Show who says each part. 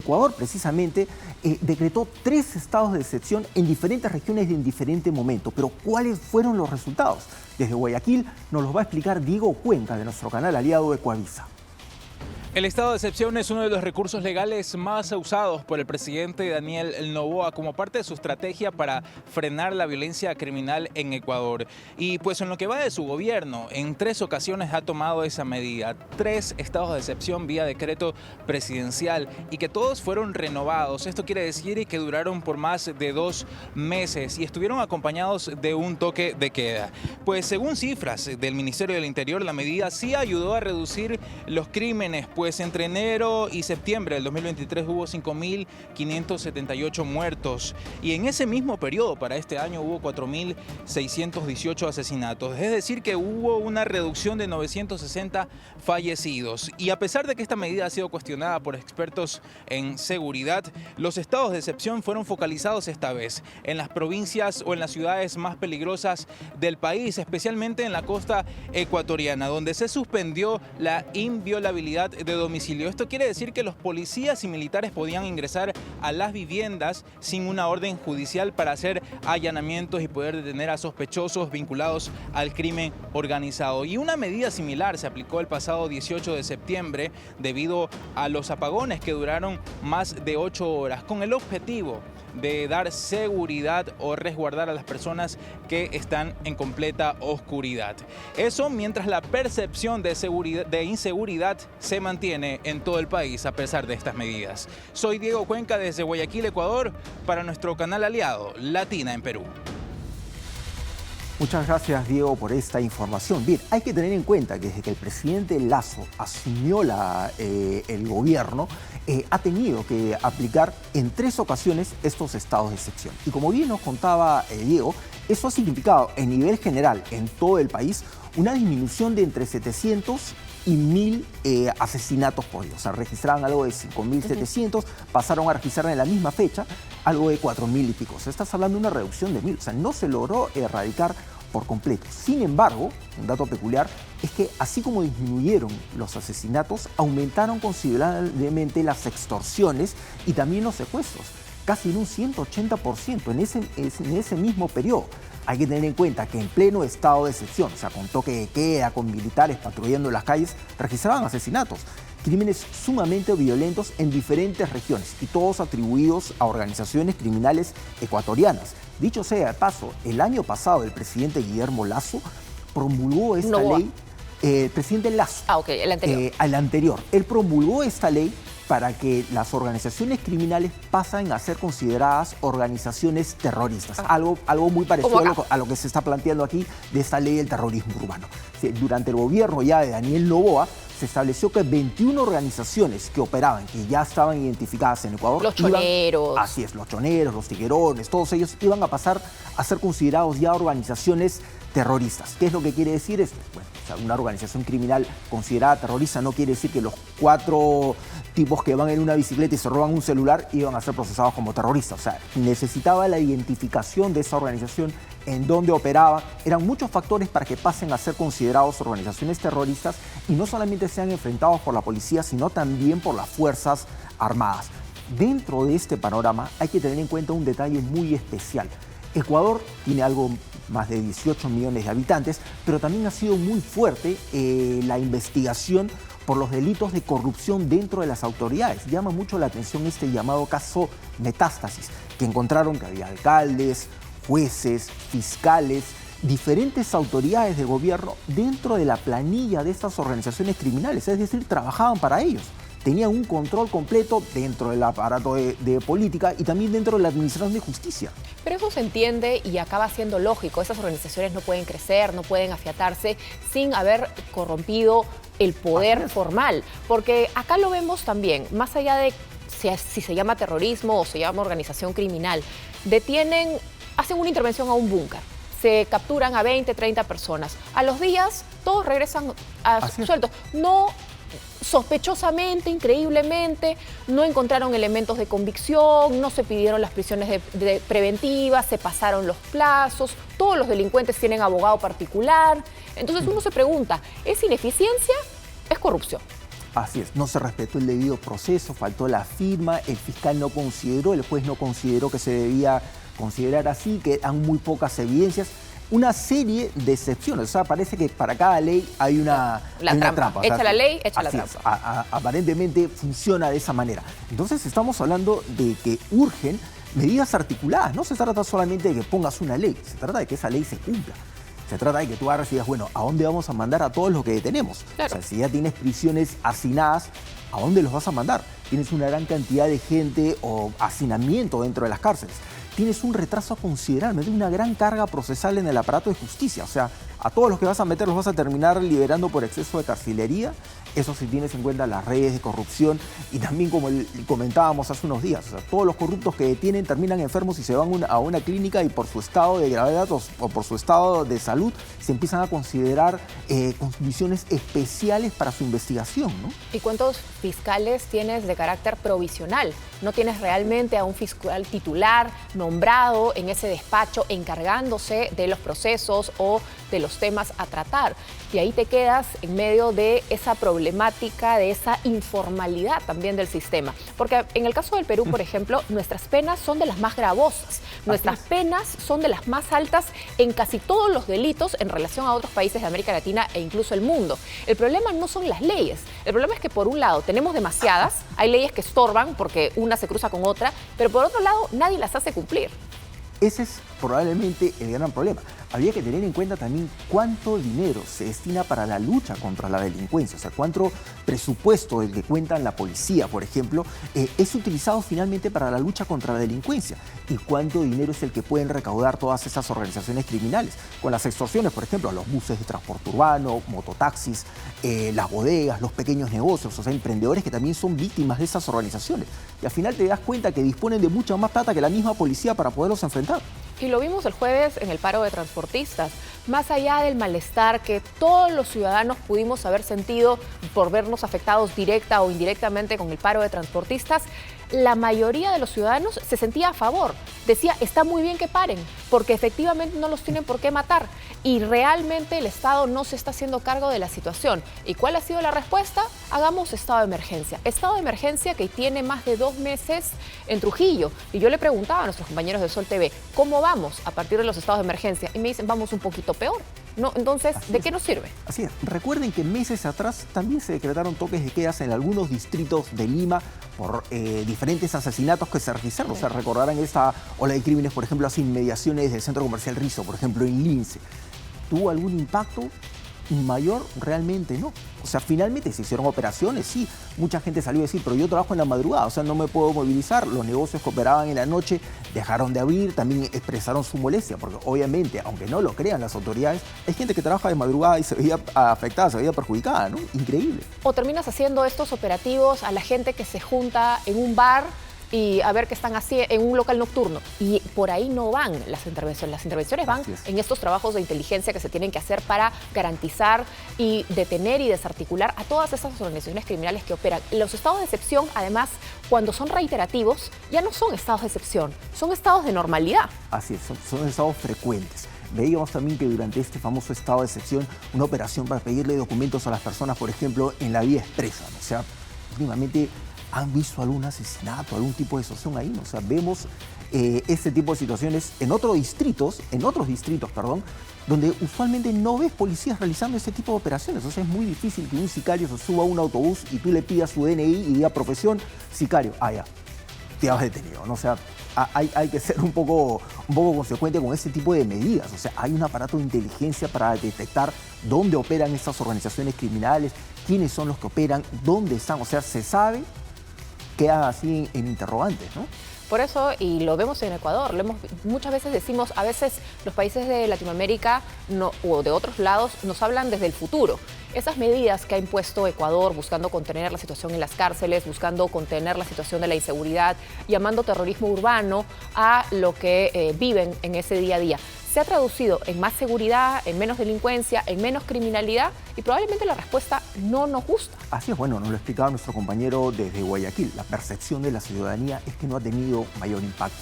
Speaker 1: Ecuador precisamente decretó 3 estados de excepción en diferentes regiones y en diferente momento. Pero ¿cuáles fueron los resultados? Desde Guayaquil nos los va a explicar Diego Cuenca, de nuestro canal aliado Ecuavisa.
Speaker 2: El estado de excepción es uno de los recursos legales más usados por el presidente Daniel Noboa como parte de su estrategia para frenar la violencia criminal en Ecuador. Y pues en lo que va de su gobierno, en 3 ocasiones ha tomado esa medida. 3 estados de excepción vía decreto presidencial y que todos fueron renovados. Esto quiere decir que duraron por más de 2 meses y estuvieron acompañados de un toque de queda. Pues según cifras del Ministerio del Interior, la medida sí ayudó a reducir los crímenes. Pues entre enero y septiembre del 2023 hubo 5.578 muertos y en ese mismo periodo para este año hubo 4.618 asesinatos. Es decir que hubo una reducción de 960 fallecidos. Y a pesar de que esta medida ha sido cuestionada por expertos en seguridad, los estados de excepción fueron focalizados esta vez en las provincias o en las ciudades más peligrosas del país, especialmente en la costa ecuatoriana, donde se suspendió la inviolabilidad de domicilio. Esto quiere decir que los policías y militares podían ingresar a las viviendas sin una orden judicial para hacer allanamientos y poder detener a sospechosos vinculados al crimen organizado. Y una medida similar se aplicó el pasado 18 de septiembre debido a los apagones que duraron más de 8 horas, con el objetivo de dar seguridad o resguardar a las personas que están en completa oscuridad. Eso mientras la percepción de inseguridad se mantiene en todo el país a pesar de estas medidas. Soy Diego Cuenca desde Guayaquil, Ecuador, para nuestro canal aliado Latina en Perú.
Speaker 1: Muchas gracias, Diego, por esta información. Bien, hay que tener en cuenta que desde que el presidente Lasso asumió el gobierno, ha tenido que aplicar en 3 ocasiones estos estados de excepción. Y como bien nos contaba Diego, eso ha significado en nivel general en todo el país una disminución de entre 700 y 1.000 asesinatos por día. O sea, registraban algo de 5.700, pasaron a registrar en la misma fecha algo de 4.000 y pico. O sea, estás hablando de una reducción de 1.000. O sea, no se logró erradicar por completo. Sin embargo, un dato peculiar es que así como disminuyeron los asesinatos, aumentaron considerablemente las extorsiones y también los secuestros, casi en un 180% en ese mismo periodo. Hay que tener en cuenta que en pleno estado de excepción, o sea, con toque de queda, con militares patrullando en las calles, registraban asesinatos, crímenes sumamente violentos en diferentes regiones y todos atribuidos a organizaciones criminales ecuatorianas. Dicho sea de paso, el año pasado el presidente Guillermo Lasso promulgó esta ley, el presidente Lasso.
Speaker 3: Ok, el anterior.
Speaker 1: El anterior. Él promulgó esta ley para que las organizaciones criminales pasen a ser consideradas organizaciones terroristas. Algo muy parecido a lo que se está planteando aquí de esta ley del terrorismo urbano. Durante el gobierno ya de Daniel Noboa, se estableció que 21 organizaciones que operaban, que ya estaban identificadas en Ecuador.
Speaker 3: Los choneros.
Speaker 1: Así es, los choneros, los tiguerones, todos ellos iban a pasar a ser considerados ya organizaciones terroristas. ¿Qué es lo que quiere decir esto? Bueno, o sea, una organización criminal considerada terrorista no quiere decir que los 4 tipos que van en una bicicleta y se roban un celular iban a ser procesados como terroristas. O sea, necesitaba la identificación de esa organización, en dónde operaba. Eran muchos factores para que pasen a ser considerados organizaciones terroristas y no solamente sean enfrentados por la policía, sino también por las Fuerzas Armadas. Dentro de este panorama hay que tener en cuenta un detalle muy especial. Ecuador tiene algo más de 18 millones de habitantes, pero también ha sido muy fuerte la investigación por los delitos de corrupción dentro de las autoridades. Llama mucho la atención este llamado caso Metástasis, que encontraron que había alcaldes, jueces, fiscales, diferentes autoridades de gobierno dentro de la planilla de estas organizaciones criminales, es decir, trabajaban para ellos. Tenían un control completo dentro del aparato de política y también dentro de la administración de justicia.
Speaker 3: Pero eso se entiende y acaba siendo lógico. Esas organizaciones no pueden crecer, no pueden afiatarse sin haber corrompido el poder formal. Porque acá lo vemos también, más allá de si se llama terrorismo o se llama organización criminal, hacen una intervención a un búnker. Se capturan a 20, 30 personas. A los días, todos regresan sueltos. No sospechosamente, increíblemente, no encontraron elementos de convicción, no se pidieron las prisiones preventivas, se pasaron los plazos, todos los delincuentes tienen abogado particular. Entonces uno se pregunta, ¿es ineficiencia? ¿Es corrupción?
Speaker 1: Así es, no se respetó el debido proceso, faltó la firma, el fiscal no consideró, el juez no consideró que se debía considerar así, que dan muy pocas evidencias. Una serie de excepciones, o sea, parece que para cada ley hay una trampa.
Speaker 3: Echa
Speaker 1: O sea,
Speaker 3: la ley, echa la
Speaker 1: así
Speaker 3: trampa.
Speaker 1: es, aparentemente funciona de esa manera. Entonces estamos hablando de que urgen medidas articuladas. No se trata solamente de que pongas una ley, se trata de que esa ley se cumpla. Se trata de que tú agarres y digas, bueno, ¿a dónde vamos a mandar a todos los que detenemos?
Speaker 3: Claro.
Speaker 1: O sea, si ya tienes prisiones hacinadas, ¿a dónde los vas a mandar? Tienes una gran cantidad de gente o hacinamiento dentro de las cárceles. Tienes un retraso considerable, una gran carga procesal en el aparato de justicia. O sea, a todos los que vas a meter los vas a terminar liberando por exceso de carcelería. Eso si tienes en cuenta las redes de corrupción y también, como comentábamos hace unos días, o sea, todos los corruptos que detienen terminan enfermos y se van a una clínica y por su estado de gravedad o por su estado de salud se empiezan a considerar condiciones especiales para su investigación, ¿no?
Speaker 3: ¿Y cuántos fiscales tienes de carácter provisional? No tienes realmente a un fiscal titular nombrado en ese despacho encargándose de los procesos o de los temas a tratar. Y ahí te quedas en medio de esa problemática, de esa informalidad también del sistema. Porque en el caso del Perú, por ejemplo, nuestras penas son de las más gravosas. Nuestras penas son de las más altas en casi todos los delitos en relación a otros países de América Latina e incluso el mundo. El problema no son las leyes. El problema es que, por un lado, tenemos demasiadas, hay leyes que estorban porque una se cruza con otra, pero por otro lado, nadie las hace cumplir.
Speaker 1: Ese es probablemente el gran problema. Habría que tener en cuenta también cuánto dinero se destina para la lucha contra la delincuencia, o sea, cuánto presupuesto del que cuentan la policía, por ejemplo, es utilizado finalmente para la lucha contra la delincuencia y cuánto dinero es el que pueden recaudar todas esas organizaciones criminales. Con las extorsiones, por ejemplo, a los buses de transporte urbano, mototaxis, las bodegas, los pequeños negocios, o sea, emprendedores que también son víctimas de esas organizaciones. Y al final te das cuenta que disponen de mucha más plata que la misma policía para poderlos enfrentar.
Speaker 3: Y lo vimos el jueves en el paro de transportistas. Más allá del malestar que todos los ciudadanos pudimos haber sentido por vernos afectados directa o indirectamente con el paro de transportistas, la mayoría de los ciudadanos se sentía a favor. Decía, está muy bien que paren, porque efectivamente no los tienen por qué matar. Y realmente el Estado no se está haciendo cargo de la situación. ¿Y cuál ha sido la respuesta? Hagamos estado de emergencia. Estado de emergencia que tiene más de 2 meses en Trujillo. Y yo le preguntaba a nuestros compañeros de Sol TV, ¿cómo vamos a partir de los estados de emergencia? Y me dicen, vamos un poquito peor. No, entonces, ¿de qué nos sirve?
Speaker 1: Así es. Recuerden que meses atrás también se decretaron toques de quedas en algunos distritos de Lima por diferentes asesinatos que se registraron. O sea, recordarán esta ola de crímenes, por ejemplo, las inmediaciones del centro comercial Rizo, por ejemplo, en Lince. ¿Tuvo algún impacto mayor? Realmente no. O sea, finalmente se hicieron operaciones, sí. Mucha gente salió a decir, pero yo trabajo en la madrugada, o sea, no me puedo movilizar. Los negocios que operaban en la noche dejaron de abrir, también expresaron su molestia, porque obviamente, aunque no lo crean las autoridades, hay gente que trabaja de madrugada y se veía afectada, se veía perjudicada, ¿no? Increíble.
Speaker 3: O terminas haciendo estos operativos a la gente que se junta en un bar y a ver qué están haciendo en un local nocturno. Y por ahí no van las intervenciones. Las intervenciones van en estos trabajos de inteligencia que se tienen que hacer para garantizar y detener y desarticular a todas esas organizaciones criminales que operan. Los estados de excepción, además, cuando son reiterativos, ya no son estados de excepción, son estados de normalidad.
Speaker 1: Así es, son estados frecuentes. Veíamos también que durante este famoso estado de excepción, una operación para pedirle documentos a las personas, por ejemplo, en la vía expresa, ¿no? O sea, últimamente ¿han visto algún asesinato, algún tipo de situación ahí? O sea, vemos este tipo de situaciones en otros distritos, donde usualmente no ves policías realizando ese tipo de operaciones. O sea, es muy difícil que un sicario se suba a un autobús y tú le pidas su DNI y diga profesión, sicario, ya, te has detenido, ¿no? O sea, hay que ser un poco consecuente con ese tipo de medidas. O sea, hay un aparato de inteligencia para detectar dónde operan estas organizaciones criminales, quiénes son los que operan, dónde están. O sea, se sabe, queda así en interrogantes, ¿no?
Speaker 3: Por eso, y lo vemos en Ecuador, muchas veces decimos, a veces los países de Latinoamérica o de otros lados nos hablan desde el futuro. Esas medidas que ha impuesto Ecuador buscando contener la situación en las cárceles, buscando contener la situación de la inseguridad, llamando terrorismo urbano a lo que viven en ese día a día, se ha traducido en más seguridad, en menos delincuencia, en menos criminalidad y probablemente la respuesta no nos gusta.
Speaker 1: Así es, bueno, nos lo explicaba nuestro compañero desde Guayaquil. La percepción de la ciudadanía es que no ha tenido mayor impacto.